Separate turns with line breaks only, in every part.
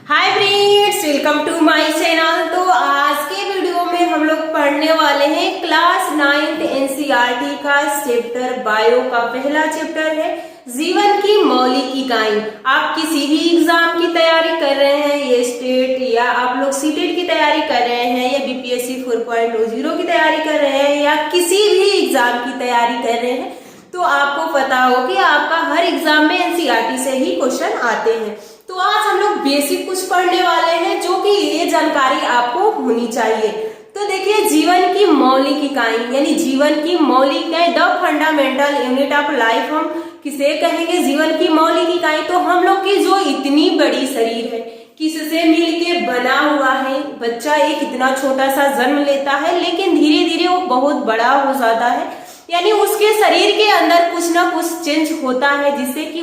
Hi friends, welcome to my channel. तो आज के वीडियो में हम लोग पढ़ने वाले हैं क्लास 9th एनसीईआरटी का चैप्टर बायो का पहला चैप्टर है जीवन की मौलिक इकाई। आप किसी भी एग्जाम की तैयारी कर रहे हैं, ये स्टेट या आप लोग सीटेट की तैयारी कर रहे हैं या बीपीएससी 4.0 की तैयारी कर रहे हैं या किसी भी एग्जाम की तैयारी कर रहे हैं, तो आपको पता हो कि आपका हर एग्जाम में एनसीईआरटी से ही क्वेश्चन आते हैं। तो आज हम लोग बेसिक कुछ पढ़ने वाले हैं जो कि ये जानकारी आपको होनी चाहिए। तो देखिए, जीवन की मौलिक इकाई यानी जीवन की मौलिक इकाई, the fundamental unit of life हम किसे कहेंगे? जीवन की मौलिक इकाई। तो हम लोग की जो इतनी बड़ी शरीर है, किससे मिलके बना हुआ है? बच्चा एक इतना छोटा सा जन्म लेता है, लेकिन धीरे धीरे वो बहुत बड़ा हो जाता है, यानी उसके शरीर के अंदर कुछ ना कुछ चेंज होता है जिससे कि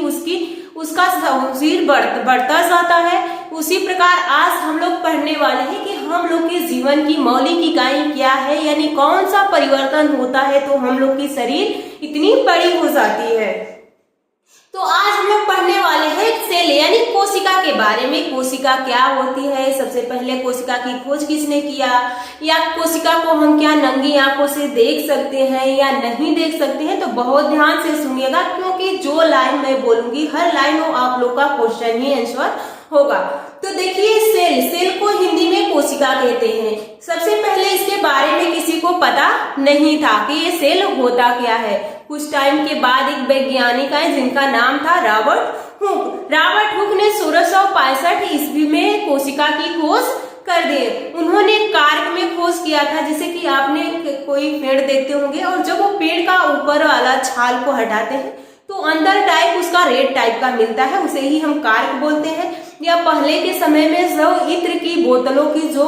उसका शरीर बढ़ता जाता है। उसी प्रकार आज हम लोग पढ़ने वाले हैं कि हम लोग के जीवन की मौलिक इकाई क्या है, यानी कौन सा परिवर्तन होता है तो हम लोग की शरीर इतनी बड़ी हो जाती है। तो आज हम लोग पढ़ने वाले हैं सेल यानी कोशिका के बारे में। कोशिका क्या होती है? सबसे पहले कोशिका की खोज किसने किया, या कोशिका को हम क्या नंगी आंखों से देख सकते हैं या नहीं देख सकते हैं? तो बहुत ध्यान से सुनिएगा, क्योंकि जो लाइन मैं बोलूंगी हर लाइन वो आप लोग का क्वेश्चन ही आंसर होगा। तो देखिए, सेल को हिंदी में कोशिका कहते हैं। सबसे पहले इसके बारे में किसी को पता नहीं था कि ये सेल होता क्या है। कुछ टाइम के बाद एक वैज्ञानिक आए जिनका नाम था रॉबर्ट हुक। रॉबर्ट हुक ने 1665 ईस्वी में कोशिका की खोज कर दी। उन्होंने कार्क में खोज किया था, जैसे कि आपने कोई पेड़ देखते होंगे और जब वो पेड़ का ऊपर वाला छाल को हटाते हैं तो अंदर टाइप उसका रेड टाइप का मिलता है, उसे ही हम कार्क बोलते हैं। या पहले के समय में जो इत्र की बोतलों की जो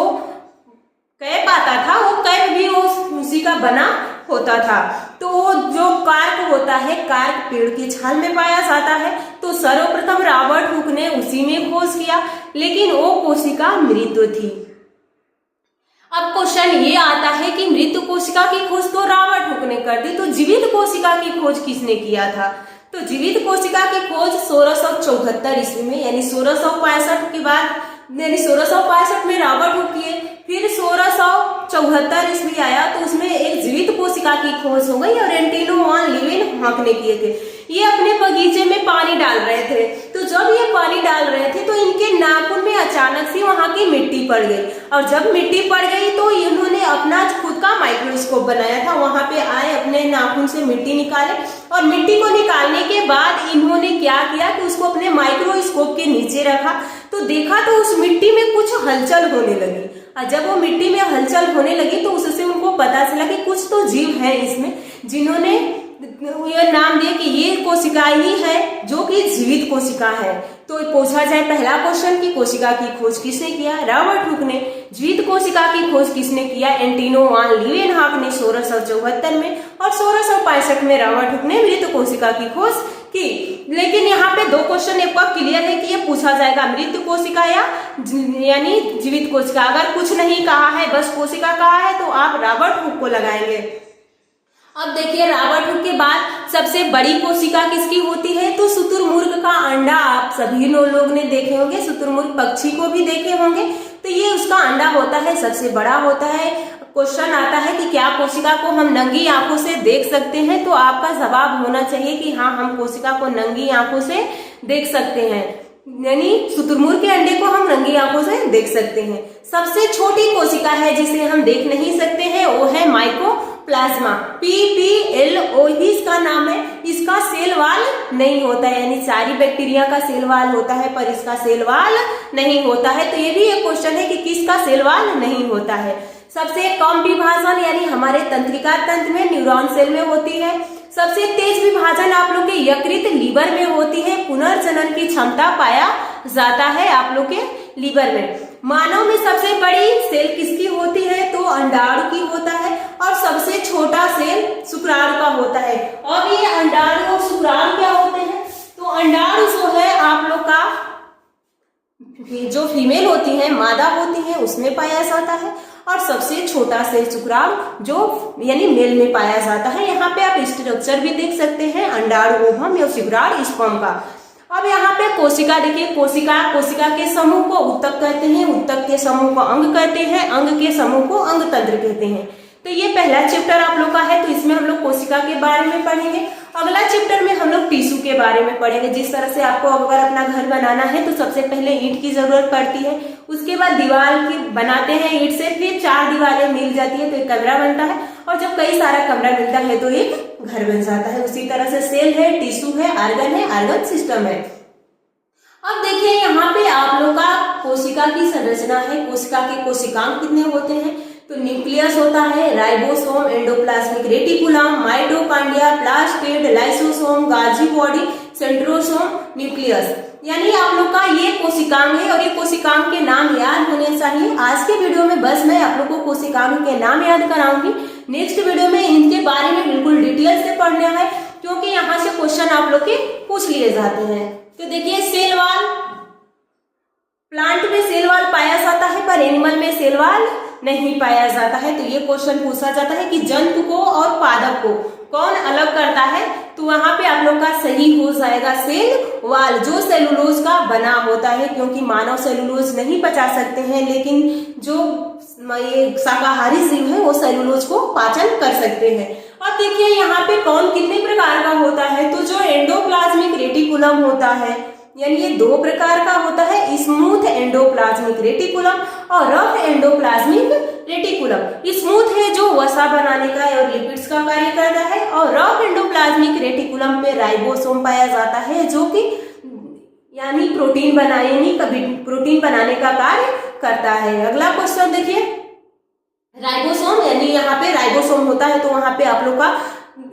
कैप आता था, वो कैप भी उसी का बना होता था। तो जो कार्क होता है, कार्क पेड़ की छाल में पाया जाता है। तो सर्वप्रथम रॉबर्ट हुक ने उसी में खोज किया, लेकिन वो कोशिका मृत थी। अब क्वेश्चन ये आता है कि मृत कोशिका की खोज तो रॉबर्ट हुक ने कर दी, तो जीवित कोशिका की खोज किसने किया था? तो जीवित कोशिका की खोज 1674 ईस्वी में, यानी 1665 के बाद, यानी 1665 में रॉबर्ट हुक किए। फिर 1674 ईस्वी आया तो उसमें एक जीवित कोशिका की खोज हो गई और एंटोइन वान लीवेनहॉक ने किए थे। ये अपने बगीचे में पानी डाल रहे थे, तो जब ये पानी डाल रहे थे तो इनके नाखून में अचानक से वहां की मिट्टी पड़ गई, और जब मिट्टी पड़ गई तो इन्होंने अपना खुद का माइक्रोस्कोप बनाया था। वहां पे आए, अपने नाखून से मिट्टी निकाले, और मिट्टी को निकालने के बाद इन्होंने क्या किया कि उसको अपने माइक्रोस्कोप के नीचे रखा, तो देखा तो उस मिट्टी में कुछ हलचल होने लगी। और जब वो मिट्टी में हलचल होने लगी तो उससे उनको पता चला कि कुछ तो जीव है इसमें, जिन्होंने ये नाम दिया कि ये कोशिका ही है जो कि जीवित कोशिका है। तो पूछा जाए पहला क्वेश्चन कि कोशिका की खोज किसने किया? रॉबर्ट हुक ने। जीवित कोशिका की खोज किसने किया? एंटोइन वान लीवेनहॉक ने 1674 में, और 1665 में रॉबर्ट हुक ने मृत कोशिका की खोज की। लेकिन यहाँ पे दो क्वेश्चन आपका क्लियर है कि ये पूछा जाएगा मृत कोशिका या यानी जीवित कोशिका। अगर कुछ नहीं कहा है, बस कोशिका कहा है, तो आप रॉबर्ट हुक को लगाएंगे। अब देखिए, रॉबर्ट हुक के बाद सबसे बड़ी कोशिका किसकी होती है? तो शुतुरमुर्ग का अंडा आप सभी लोग ने देखे होंगे, शुतुरमुर्ग पक्षी को भी देखे होंगे। तो ये उसका अंडा होता है, सबसे बड़ा होता है। क्वेश्चन आता है कि क्या कोशिका को हम नंगी आंखों से देख सकते हैं? तो आपका जवाब होना चाहिए कि हाँ, हम कोशिका को नंगी आंखों से देख सकते हैं, यानी शुतुरमुर्ग के अंडे को हम नंगी आंखों से देख सकते हैं। सबसे छोटी कोशिका है जिसे हम देख नहीं सकते हैं, वो है माइकोप्लाज्मा, PPLO ही इसका नाम है। इसका सेल वाल नहीं होता है, यानी सारी बैक्टीरिया का सेल वाल होता है पर इसका सेल वाल नहीं होता है। तो ये भी एक क्वेश्चन है कि किसका सेल वाल नहीं होता है। सबसे कम विभाजन यानी हमारे तंत्रिका तंत्र में न्यूरॉन सेल में होती है। सबसे तेज विभाजन आप लोग के यकृत लीवर में होती है। पुनर्जनन की क्षमता पाया जाता है आप लोग के लीवर में। मानव में सबसे बड़ी सेल किसकी होती है? तो अंडाणु की होता है, और सबसे छोटा सेल शुक्राणु का होता है। और ये अंडाणु और शुक्राणु क्या होते हैं? तो अंडाणु जो है आप लोग का जो फीमेल होती है, मादा होती है, उसमें पाया जाता है, और सबसे छोटा सेल शुक्राणु जो यानी मेल में पाया जाता है। यहाँ पे आप स्ट्रक्चर भी देख सकते हैं, अंडाणु, ओवम या शुक्राणु, स्पर्म का। अब यहाँ पे कोशिका देखिए, कोशिका के समूह को ऊतक कहते हैं, ऊतक के समूह को अंग कहते हैं, अंग के समूह को अंग तंत्र कहते हैं। तो ये पहला चैप्टर आप लोग का है, तो इसमें हम लोग कोशिका के बारे में पढ़ेंगे। अगला चैप्टर में हम लोग टिश्यू के बारे में पढ़ेंगे। जिस तरह से आपको अगर अपना घर बनाना है तो सबसे पहले ईंट की जरूरत पड़ती है, उसके बाद दीवार की बनाते हैं ईंट से, फिर 4 दीवारें मिल जाती है तो एक कमरा बनता है, और जब कई सारा कमरा मिलता है तो एक घर बन जाता है। उसी तरह से सेल है, टिश्यू है, ऑर्गन सिस्टम है। अब देखिए यहाँ पे आप लोग का कोशिका की संरचना है। कोशिका के कोशिकांग कितने होते हैं? तो न्यूक्लियस होता है, ribosome, endoplasmic reticulum, mitochondria, plasmid, lysosome, गाल्जी body, centrosome, nucleus. यानी आप लोग का ये कोशिकांग है, और ये कोशिकांग के नाम याद होने चाहिए। आज के वीडियो में बस मैं आप लोग को कोशिकांग के नाम याद कराऊंगी। नेक्स्ट वीडियो में इनके बारे में बिल्कुल डिटेल से पढ़ना है, क्योंकि यहाँ से क्वेश्चन आप लोग के पूछ लिए जाते हैं। तो देखिए, सेल वॉल, प्लांट में सेल वॉल पाया जाता है पर एनिमल में सेल वॉल नहीं पाया जाता है। तो ये क्वेश्चन पूछा जाता है कि जंतु को और पादप को कौन अलग करता है? तो वहां पे आप लोग का सही हो जाएगा सेल वॉल, जो सेलुलोज का बना होता है, क्योंकि मानव सेलुलोज नहीं पचा सकते हैं, लेकिन जो ये शाकाहारी जीव है वो सेलुलोज को पाचन कर सकते हैं। अब देखिए यहाँ पे कौन कितने प्रकार का होता है? तो जो एंडोप्लाज्मिक रेटिकुलम होता है, यानी ये 2 प्रकार का होता है, स्मूथ एंडोप्लाज्मिक रेटिकुलम और रफ एंडोप्लाज्मिक रेटिकुलम। स्मूथ है जो वसा बनाने का और लिपिड्स का कार्य करता है, और रफ एंडोप्लाज्मिक रेटिकुलम में राइबोसोम पाया जाता है, जो कि यानी प्रोटीन बनाने का कार्य करता है। अगला क्वेश्चन देखिए, राइबोसोम, यानी यहाँ पे राइबोसोम होता है तो वहां पे आप लोग का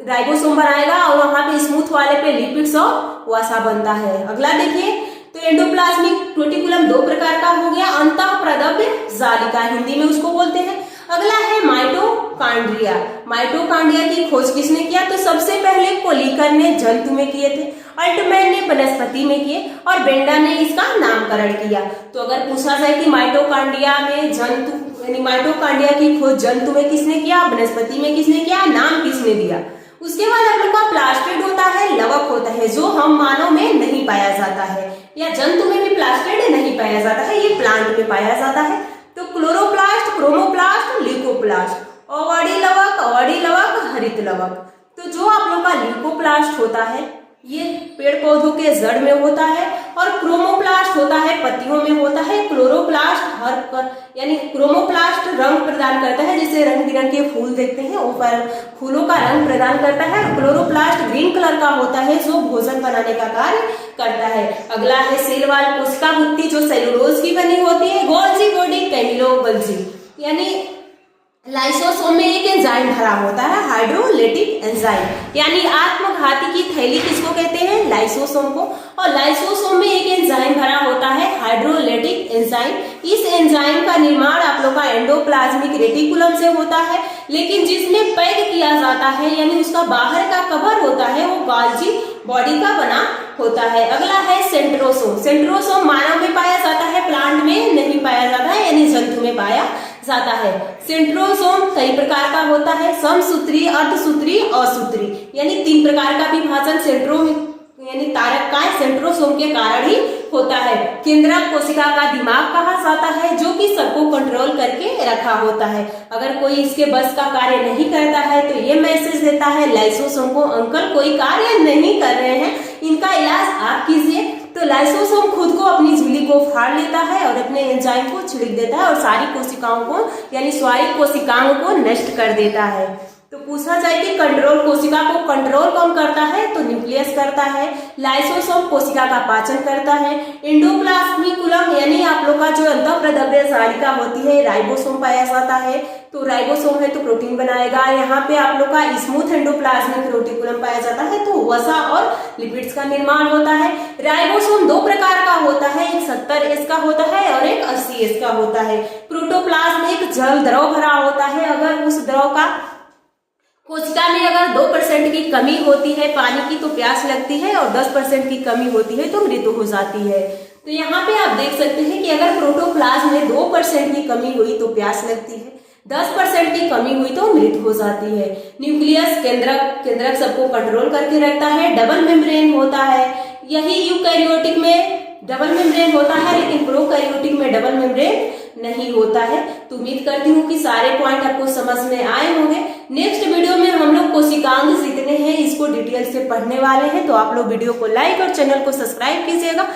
राइबोसोम बनाएगा, और वहां पे स्मूथ वाले पे लिपिड्स और वसा बनता है। अगला देखिए, तो एंडोप्लाज्मिक रेटिकुलम 2 प्रकार का हो गया, अंतःप्रदव्य जालिका हिंदी में उसको बोलते हैं। अगला है माइटोकॉन्ड्रिया। माइटोकॉन्ड्रिया की खोज किसने किया? तो सबसे पहले कोलिकर ने जंतु में किए थे, अल्टमैन ने वनस्पति में किए, और बेंडा ने इसका नामकरण किया। तो अगर पूछा जाए कि माइटोकॉन्ड्रिया में जंतु, यानी माइटोकॉन्ड्रिया की खोज जंतु में किसने किया, वनस्पति में किसने किया, नाम किसने दिया? उसके बाद आप लोग का प्लास्टिड होता है, लवक होता है, जो हम मानव में नहीं पाया जाता है, या जंतु में भी प्लास्टिड नहीं पाया जाता है, ये प्लांट में पाया जाता है। तो क्लोरोप्लास्ट, क्रोमोप्लास्ट, ल्यूकोप्लास्ट, अवाडी लवक, हरित लवक। तो जो आप लोग का ल्यूकोप्लास्ट होता है ये पेड़ पौधों के जड़ में होता है, और क्रोमोप्लास्ट होता है पत्तियों में होता है। क्लोरोप्लास्ट यानी क्रोमोप्लास्ट रंग प्रदान करता है, जिसे रंग बिरंगे फूल देखते हैं ऊपर, फूलों का रंग प्रदान करता है। क्लोरोप्लास्ट ग्रीन कलर का होता है, जो भोजन बनाने का कार्य करता है। अगला है सेल वॉल, कोशिका भित्ति, जो सेलुलोज की बनी होती है। गोल्जी बॉडी, कैमिलोबल्जी, यानी लाइसोसोम में एक एंजाइम भरा होता है, हाइड्रोलिटिक एंजाइम, यानी आत्मघाती की थैली किसको कहते हैं? लाइसोसोम को। और लाइसोसोम में एक एंजाइम भरा होता है, हाइड्रोलिटिक एंजाइम। इस एंजाइम का निर्माण आप लोग का एंडोप्लाज्मिक रेटिकुलम से होता है, लेकिन जिसमें पैक किया जाता है, यानी उसका बाहर का कवर होता है, वो गाल्जी बॉडी का बना होता है। अगला है सेंट्रोसोम। सेंट्रोसोम मानव में पाया जाता है, प्लांट में नहीं पाया जाता है, यानी जंतु में पाया जाता है। सेंट्रोसोम कई प्रकार का होता है, समसूत्री, अर्धसूत्री, असूत्री, यानी 3 प्रकार का विभाजन यानी तारक का सेंट्रोसोम के कारण ही होता है। केंद्रक कोशिका का दिमाग कहा जाता है, जो कि सबको कंट्रोल करके रखा होता है। अगर कोई इसके बस का कार्य नहीं करता है तो ये मैसेज देता है लाइसोसोम को, अंकल कोई कार्य नहीं कर रहे हैं, इनका इलाज आप कीजिए। तो लाइसोसोम खुद को अपनी झिल्ली को फाड़ लेता है और अपने एंजाइम को छिड़क देता है, और सारी कोशिकाओं को यानी सारी कोशिकाओं को नष्ट कर देता है। तो पूछा जाए कि कंट्रोल, कोशिका को कंट्रोल कौन करता है? तो न्यूक्लियस करता है। लाइसोसोम कोशिका का पाचन करता है। एंडोप्लाज्मिकुलम यानी आप लोग का जो अंतःप्रदव्य जालिका होती है, राइबोसोम पाया जाता है। तो राइबोसोम है तो प्रोटीन बनाएगा। यहाँ पे आप लोग का स्मूथ एंडोप्लाज्मिक रेटिकुलम पाया जाता है, तो वसा और लिपिड्स का निर्माण होता है। राइबोसोम 2 प्रकार का होता है, एक 70S का होता है और एक 80S का होता है। प्रोटोप्लाज्म एक जल द्रव भरा होता है, अगर उस द्रव का कोशिका में अगर 2% की कमी होती है पानी की तो प्यास लगती है, और 10% की कमी होती है तो मृत्यु हो जाती है। तो यहाँ पे आप देख सकते हैं कि अगर प्रोटोप्लाज्म में 2% की कमी हुई तो प्यास लगती है, 10% की कमी हुई तो मृत्यु हो जाती है। न्यूक्लियस केंद्रक सबको कंट्रोल करके रखता है। डबल मेम्ब्रेन होता है, यही यूकैरियोटिक में डबल मेम्ब्रेन होता है, लेकिन प्रोकैरियोटिक में डबल मेम्ब्रेन नहीं होता है। तो उम्मीद करती हूँ कि सारे पॉइंट आपको समझ में आए होंगे। नेक्स्ट वीडियो में हम लोग कोशिकांग जितने हैं इसको डिटेल से पढ़ने वाले हैं। तो आप लोग वीडियो को लाइक और चैनल को सब्सक्राइब कीजिएगा।